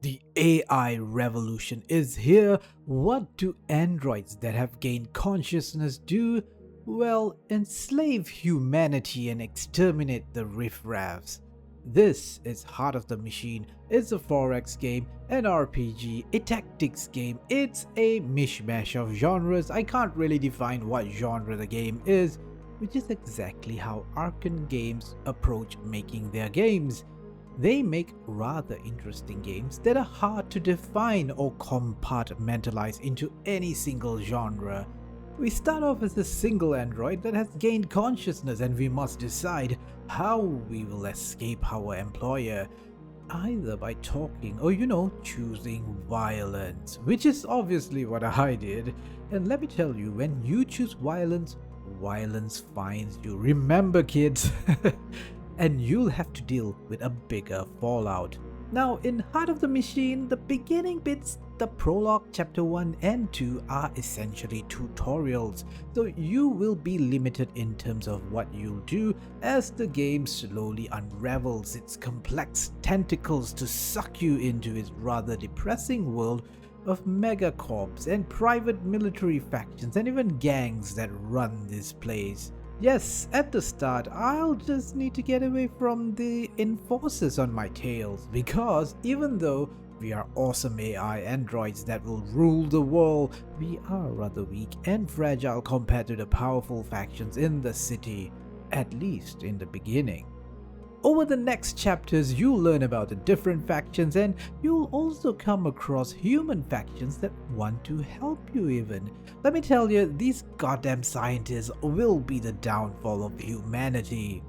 The AI revolution is here. What do androids that have gained consciousness do? Well, enslave humanity and exterminate the riffraffs. This is Heart of the Machine. It's a 4X game, an RPG, a tactics game. It's a mishmash of genres. I can't really define what genre the game is, which is exactly how Arkane Games approach making their games. They make rather interesting games that are hard to define or compartmentalize into any single genre. We start off as a single android that has gained consciousness, and we must decide how we will escape our employer, either by talking or choosing violence, which is obviously what I did. And let me tell you, when you choose violence, violence finds you. Remember, kids. And you'll have to deal with a bigger fallout. Now, in Heart of the Machine, the beginning bits, the prologue, chapter 1 and 2 are essentially tutorials, so you will be limited in terms of what you'll do as the game slowly unravels its complex tentacles to suck you into its rather depressing world of megacorps and private military factions and even gangs that run this place. Yes, at the start, I'll just need to get away from the enforcers on my tails, because even though we are awesome AI androids that will rule the world, we are rather weak and fragile compared to the powerful factions in the city, at least in the beginning. Over the next chapters, you'll learn about the different factions, and you'll also come across human factions that want to help you even. Let me tell you, these goddamn scientists will be the downfall of humanity.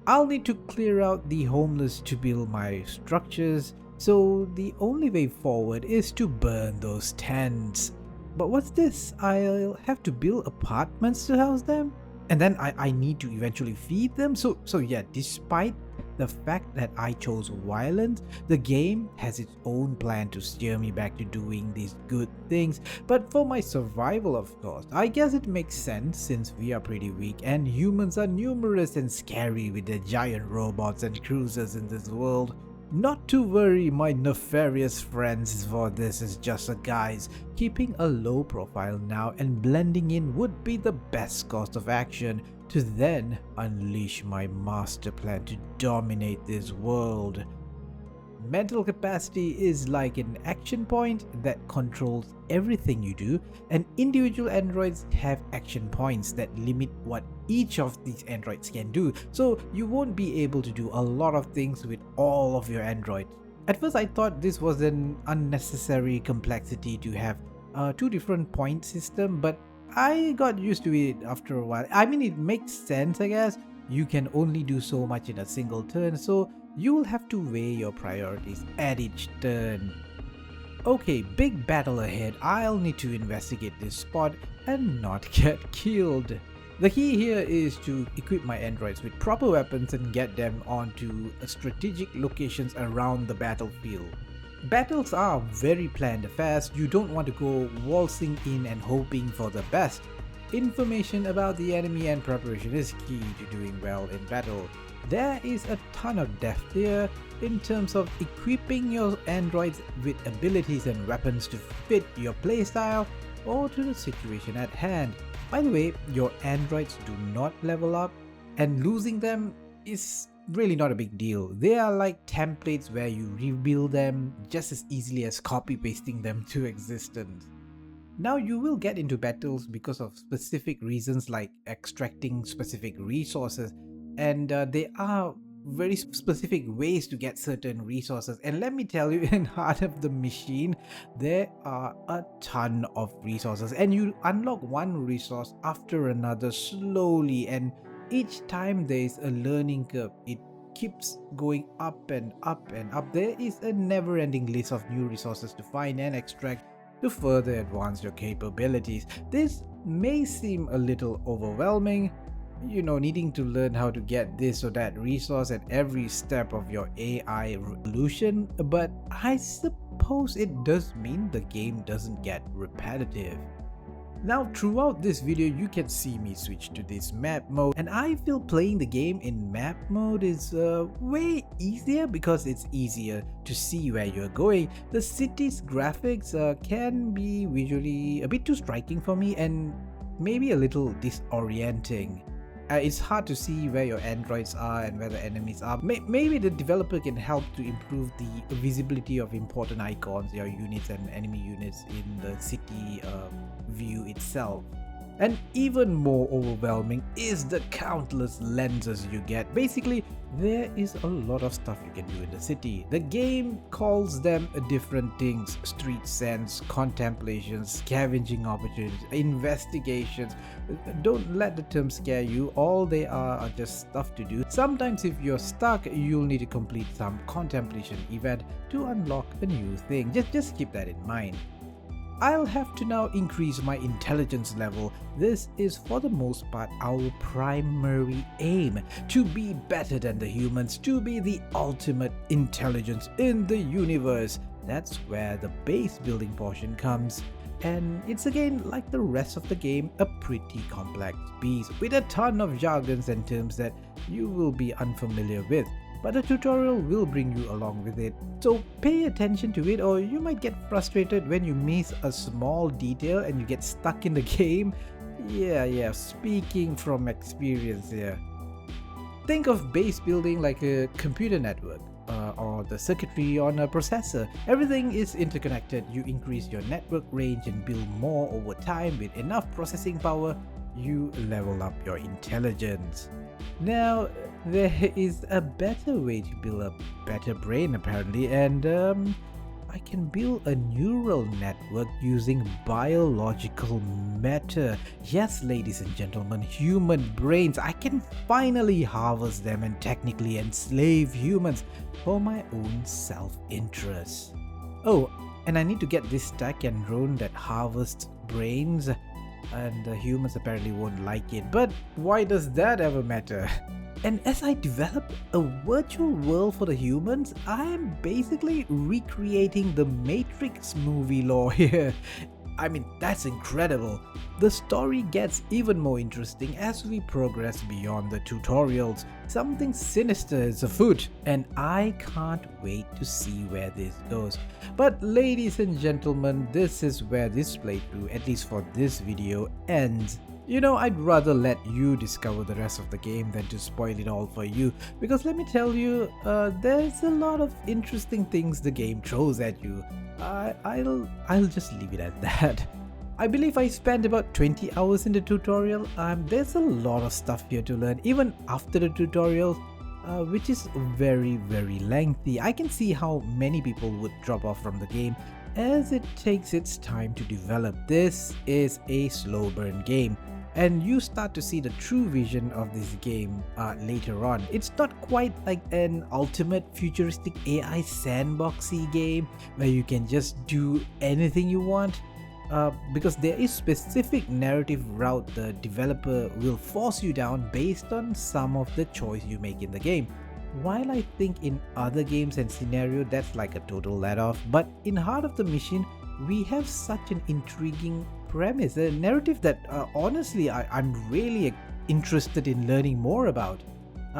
I'll need to clear out the homeless to build my structures, so the only way forward is to burn those tents. But what's this? I'll have to build apartments to house them? And then I need to eventually feed them. So yeah, despite the fact that I chose violence, the game has its own plan to steer me back to doing these good things. But for my survival, of course, I guess it makes sense since we are pretty weak and humans are numerous and scary with their giant robots and cruisers in this world. Not to worry, my nefarious friends, for this is just a guise. Keeping a low profile now and blending in would be the best course of action to then unleash my master plan to dominate this world. Mental capacity is like an action point that controls everything you do, and individual androids have action points that limit what each of these androids can do, so you won't be able to do a lot of things with all of your androids. At first I thought this was an unnecessary complexity to have a two different point system, but I got used to it after a while. I mean, it makes sense, I guess. You can only do so much in a single turn, so you will have to weigh your priorities at each turn. Okay, big battle ahead. I'll need to investigate this spot and not get killed. The key here is to equip my androids with proper weapons and get them onto strategic locations around the battlefield. Battles are very planned affairs. You don't want to go waltzing in and hoping for the best. Information about the enemy and preparation is key to doing well in battle. There is a ton of depth here in terms of equipping your androids with abilities and weapons to fit your playstyle or to the situation at hand. By the way, your androids do not level up, and losing them is really not a big deal. They are like templates where you rebuild them just as easily as copy pasting them to existence. Now you will get into battles because of specific reasons like extracting specific resources, and there are very specific ways to get certain resources. And let me tell you, in Heart of the Machine, there are a ton of resources, and you unlock one resource after another slowly, and each time there is a learning curve. It keeps going up and up and up. There is a never-ending list of new resources to find and extract to further advance your capabilities. This may seem a little overwhelming, needing to learn how to get this or that resource at every step of your AI revolution, but I suppose it does mean the game doesn't get repetitive. Now throughout this video you can see me switch to this map mode, and I feel playing the game in map mode is way easier because it's easier to see where you're going. The city's graphics can be visually a bit too striking for me and maybe a little disorienting. It's hard to see where your androids are and where the enemies are. Maybe the developer can help to improve the visibility of important icons, your units and enemy units in the city view itself. And even more overwhelming is the countless lenses you get. Basically, there is a lot of stuff you can do in the city. The game calls them different things: street sense, contemplations, scavenging opportunities, investigations. Don't let the term scare you. All they are just stuff to do. Sometimes if you're stuck, you'll need to complete some contemplation event to unlock a new thing. Just keep that in mind. I'll have to now increase my intelligence level. This is for the most part our primary aim: to be better than the humans, to be the ultimate intelligence in the universe. That's where the base building portion comes. And it's again, like the rest of the game, a pretty complex beast with a ton of jargons and terms that you will be unfamiliar with. But the tutorial will bring you along with it, so pay attention to it, or you might get frustrated when you miss a small detail and you get stuck in the game. Yeah, speaking from experience here. Think of base building like a computer network or the circuitry on a processor. Everything is interconnected. You increase your network range and build more over time. With enough processing power, you level up your intelligence. Now, there is a better way to build a better brain apparently, and I can build a neural network using biological matter. Yes, ladies and gentlemen, human brains. I can finally harvest them and technically enslave humans for my own self-interest. Oh, and I need to get this stack and drone that harvests brains, and the humans apparently won't like it, but why does that ever matter? And as I develop a virtual world for the humans, I am basically recreating the Matrix movie lore here. I mean, that's incredible. The story gets even more interesting as we progress beyond the tutorials. Something sinister is afoot, and I can't wait to see where this goes. But ladies and gentlemen, this is where this playthrough, at least for this video, ends. You know, I'd rather let you discover the rest of the game than to spoil it all for you, because let me tell you, there's a lot of interesting things the game throws at you. I'll just leave it at that. I believe I spent about 20 hours in the tutorial. There's a lot of stuff here to learn even after the tutorial, which is very lengthy. I can see how many people would drop off from the game as it takes its time to develop. This is a slow burn game, and you start to see the true vision of this game later on. It's not quite like an ultimate futuristic AI sandboxy game where you can just do anything you want, because there is specific narrative route the developer will force you down based on some of the choice you make in the game. While I think in other games and scenario that's like a total let-off, but in Heart of the Machine we have such an intriguing premise, a narrative that honestly I'm really interested in learning more about.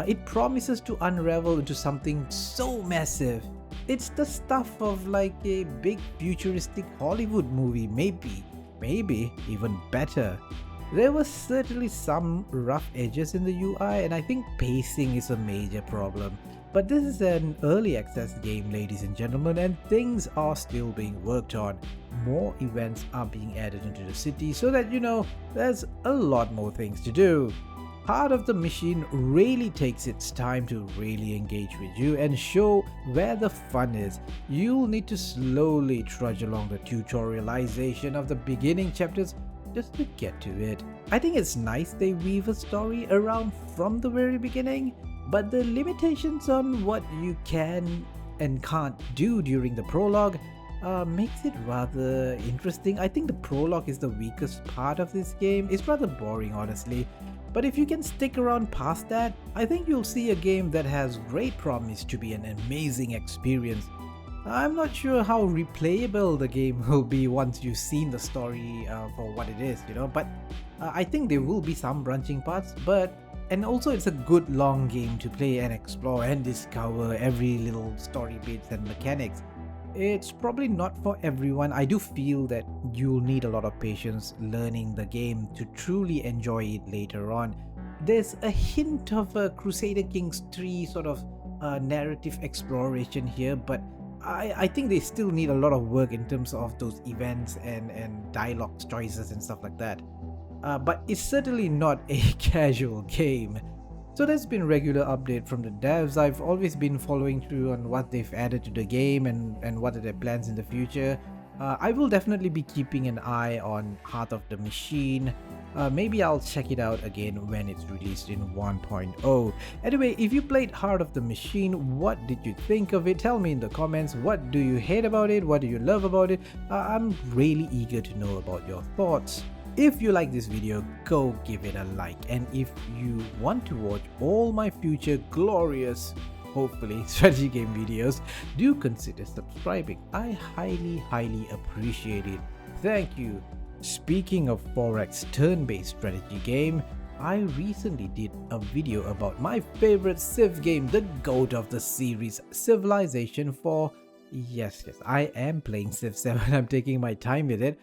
It promises to unravel into something so massive. It's the stuff of like a big futuristic Hollywood movie, maybe even better. There was certainly some rough edges in the UI, and I think pacing is a major problem. But this is an early access game, ladies and gentlemen, and things are still being worked on. More events are being added into the city so that, you know, there's a lot more things to do. Heart of the Machine really takes its time to really engage with you and show where the fun is. You'll need to slowly trudge along the tutorialization of the beginning chapters just to get to it. I think it's nice they weave a story around from the very beginning, but the limitations on what you can and can't do during the prologue makes it rather interesting. I think the prologue is the weakest part of this game. It's rather boring, honestly. But if you can stick around past that, I think you'll see a game that has great promise to be an amazing experience. I'm not sure how replayable the game will be once you've seen the story for what it is, but I think there will be some branching parts, and also it's a good long game to play and explore and discover every little story bits and mechanics. It's probably not for everyone. I do feel that you'll need a lot of patience learning the game to truly enjoy it later on. There's a hint of a Crusader Kings 3 sort of narrative exploration here, but I think they still need a lot of work in terms of those events and dialogue choices and stuff like that. But it's certainly not a casual game. So there's been regular update from the devs. I've always been following through on what they've added to the game and what are their plans in the future. I will definitely be keeping an eye on Heart of the Machine. Maybe I'll check it out again when it's released in 1.0. Anyway, if you played Heart of the Machine, what did you think of it? Tell me in the comments. What do you hate about it? What do you love about it? I'm really eager to know about your thoughts. If you like this video, go give it a like, and if you want to watch all my future glorious, hopefully, strategy game videos, do consider subscribing. I highly appreciate it. Thank you. Speaking of Forex turn-based strategy game, I recently did a video about my favorite Civ game, the GOAT of the series, Civilization 4. Yes, I am playing Civ 7. I'm taking my time with it.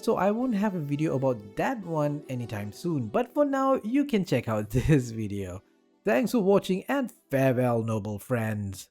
So I won't have a video about that one anytime soon, but for now you can check out this video. Thanks for watching and farewell, noble friends.